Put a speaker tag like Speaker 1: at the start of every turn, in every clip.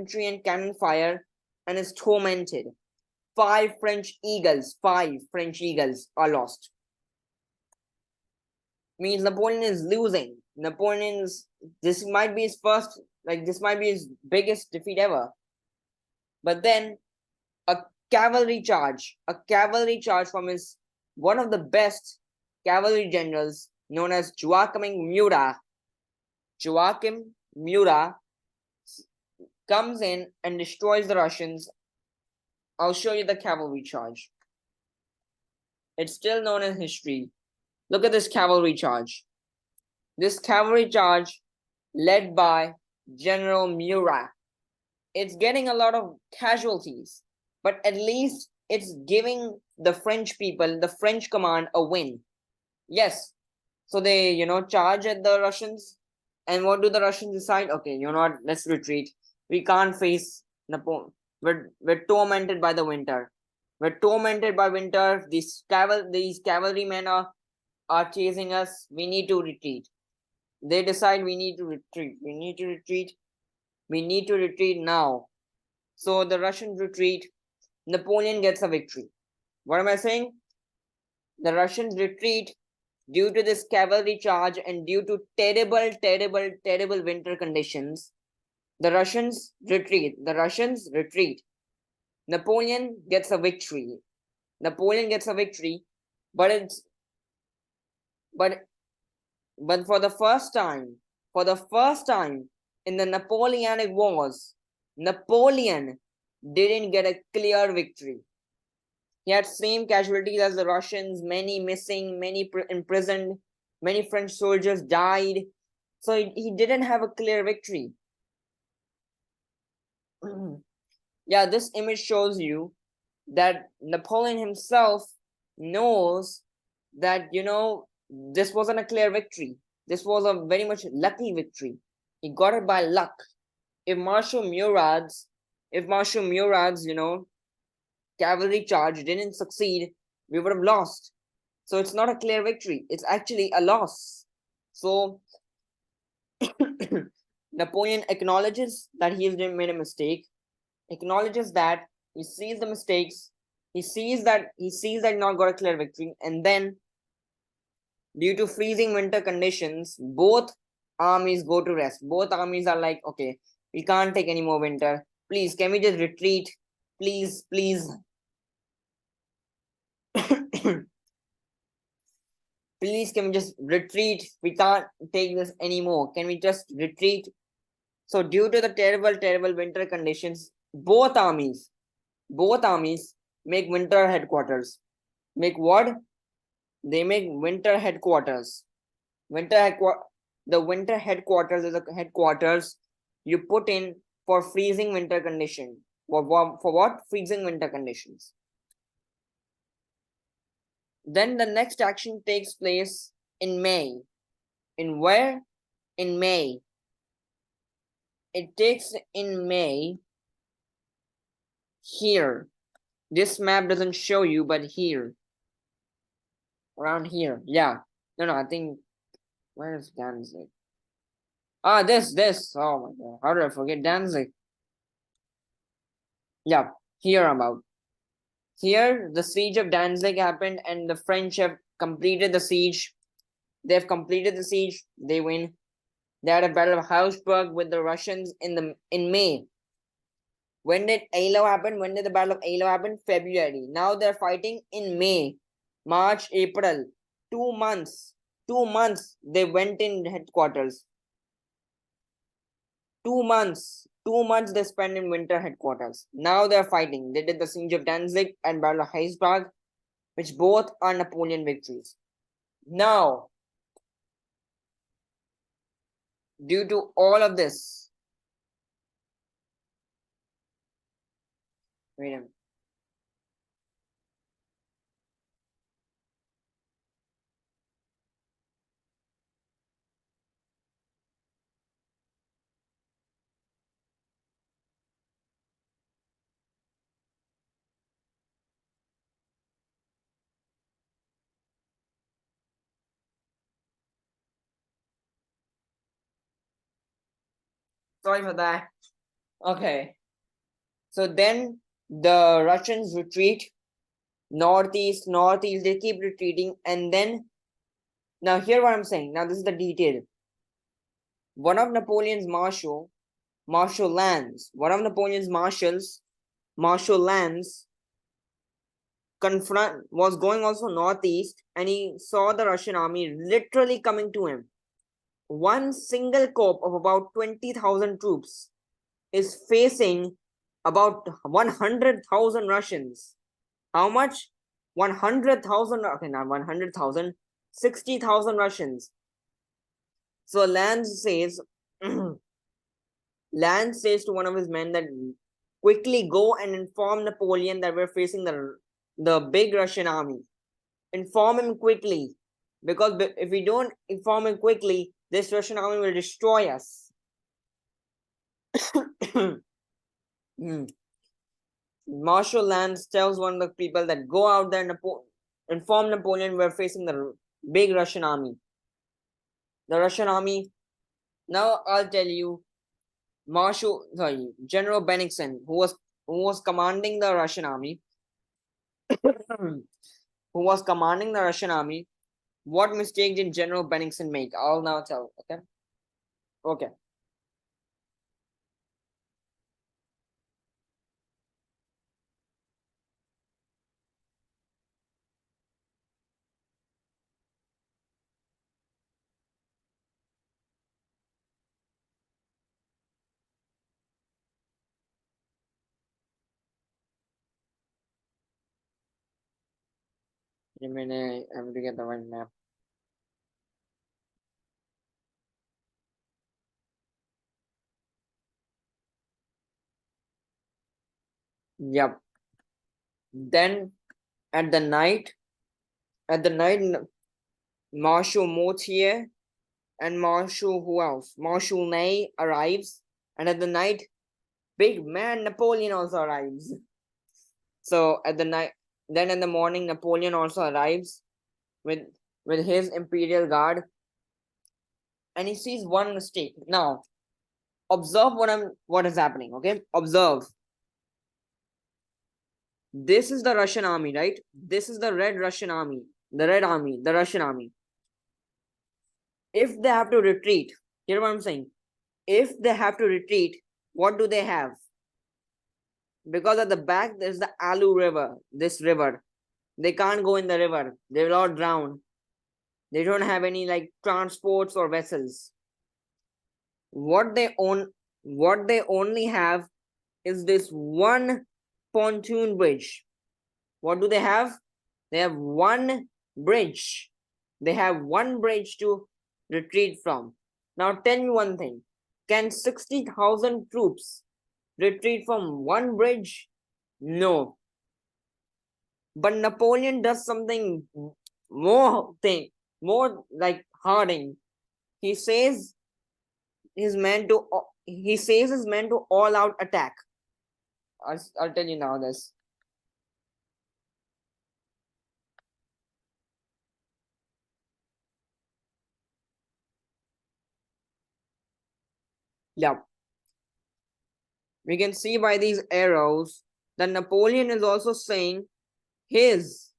Speaker 1: infantry and cannon fire and is tormented. Five French eagles are lost. Means Napoleon is losing. This might be his first, this might be his biggest defeat ever. But then a cavalry charge from his one of the best cavalry generals known as Joachim Murat comes in and destroys the Russians. I'll show you the cavalry charge. It's still known in history. Look at this cavalry charge. This cavalry charge led by General Murat. It's getting a lot of casualties, but at least it's giving the French people, the French command, a win. Yes. So they, charge at the Russians. And what do the Russians decide? Okay, let's retreat. We can't face Napoleon. We're tormented by the winter. We're tormented by winter. These cavalrymen are chasing us. We need to retreat. They decide we need to retreat. We need to retreat now. So the Russians retreat. Napoleon gets a victory. What am I saying? The Russians retreat due to this cavalry charge and due to terrible winter conditions. The Russians retreat. Napoleon gets a victory. But for the first time in the Napoleonic Wars, Napoleon didn't get a clear victory. He had same casualties as the Russians, many missing, many imprisoned, many French soldiers died. So he didn't have a clear victory. Yeah, this image shows you that Napoleon himself knows that, this wasn't a clear victory. This was a very much lucky victory. He got it by luck. If Marshal Murat's, cavalry charge didn't succeed, we would have lost. So it's not a clear victory. It's actually a loss. So Napoleon acknowledges that he has made a mistake, acknowledges that he sees the mistakes, he sees that not got a clear victory, and then due to freezing winter conditions, both armies go to rest. Both armies are like, okay, we can't take any more winter. Please, can we just retreat? Please. Please, can we just retreat? We can't take this anymore. Can we just retreat? So due to the terrible winter conditions, both armies make winter headquarters. Make what? They make winter headquarters. The winter headquarters is a headquarters you put in for freezing winter condition. For what? Freezing winter conditions. Then the next action takes place in May. In where? In May. It takes in May here. This map doesn't show you, but here. Around here. Yeah. No, I think, where is Danzig? Ah, this. Oh my god. How did I forget Danzig? Yeah, here about. Here, the siege of Danzig happened and the French have completed the siege. They've completed the siege. They win. They had a battle of Augsburg with the Russians in May. When did Eylau happen? When did the battle of Eylau happen? February. Now they're fighting in May, March, April. 2 months. 2 months they went in headquarters. 2 months. 2 months they spent in winter headquarters. Now they're fighting. They did the siege of Danzig and battle of Augsburg, which both are Napoleon victories. Now, due to all of this, wait a minute. Sorry for that. Okay. So then the Russians retreat northeast, northeast. They keep retreating, and then now hear what I'm saying. Now this is the detail. One of Napoleon's Marshal Lannes, one of Napoleon's marshals, Marshal Lannes, was going also northeast, and he saw the Russian army literally coming to him. One single corps of about 20,000 troops is facing about 100,000 Russians. How much? 100,000, okay, not 100,000, 60,000 Russians. So Lannes says, Lannes says to one of his men that quickly go and inform Napoleon that we're facing the big Russian army. Inform him quickly, because if we don't inform him quickly, this Russian army will destroy us. Marshal Lannes tells one of the people that go out there and inform Napoleon we're facing the big Russian army. The Russian army. Now I'll tell you, General Bennigsen, who was commanding the Russian army, who was commanding the Russian army. What mistake did General Bennigsen make? I'll now tell. Okay. Okay. Give me a minute. I have to get the right map. Yep. Then at the night, Marshal Mortier and Marshal who else? Marshal Ney arrives, and at the night, big man Napoleon also arrives. So at the night, then in the morning, Napoleon also arrives with his imperial guard, and he sees one mistake. Now, observe what is happening. Okay, observe. This is the Russian army, right? This is the red Russian army, the red army, the Russian army. If they have to retreat, hear what I'm saying. If they have to retreat, what do they have? Because at the back there's the Alu River, this river. They can't go in the river. They will all drown. They don't have any like transports or vessels. What they only have is this one pontoon bridge. What do they have? They have one bridge. They have one bridge to retreat from. Now tell me one thing. Can 60,000 troops retreat from one bridge? No. But Napoleon does something more like hardening. He says his men to all out attack. I'll tell you now this. Yeah. We can see by these arrows that Napoleon is also saying his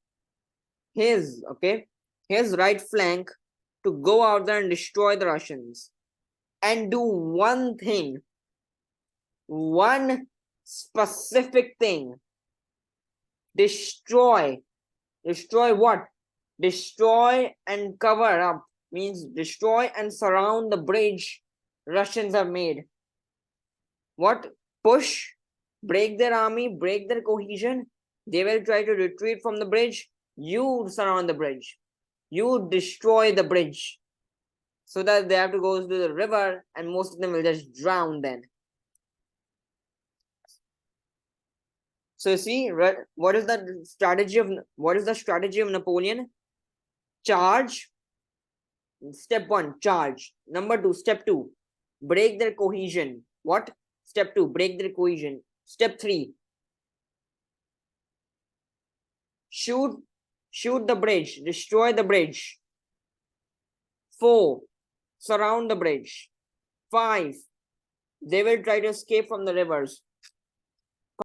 Speaker 1: his right flank to go out there and destroy the Russians and do one thing, one specific thing. Destroy what? Destroy and cover up means destroy and surround the bridge Russians have made. What? Push, break their army, break their cohesion. They will try to retreat from the bridge. You surround the bridge. You destroy the bridge so that they have to go to the river, and most of them will just drown then. So see, what is the strategy of Napoleon? Charge. Step 1, charge. Number 2, step 2, break their cohesion. What? Step 2, break their cohesion. Step 3, shoot the bridge, destroy the bridge. 4, surround the bridge. 5, They will try to escape from the rivers.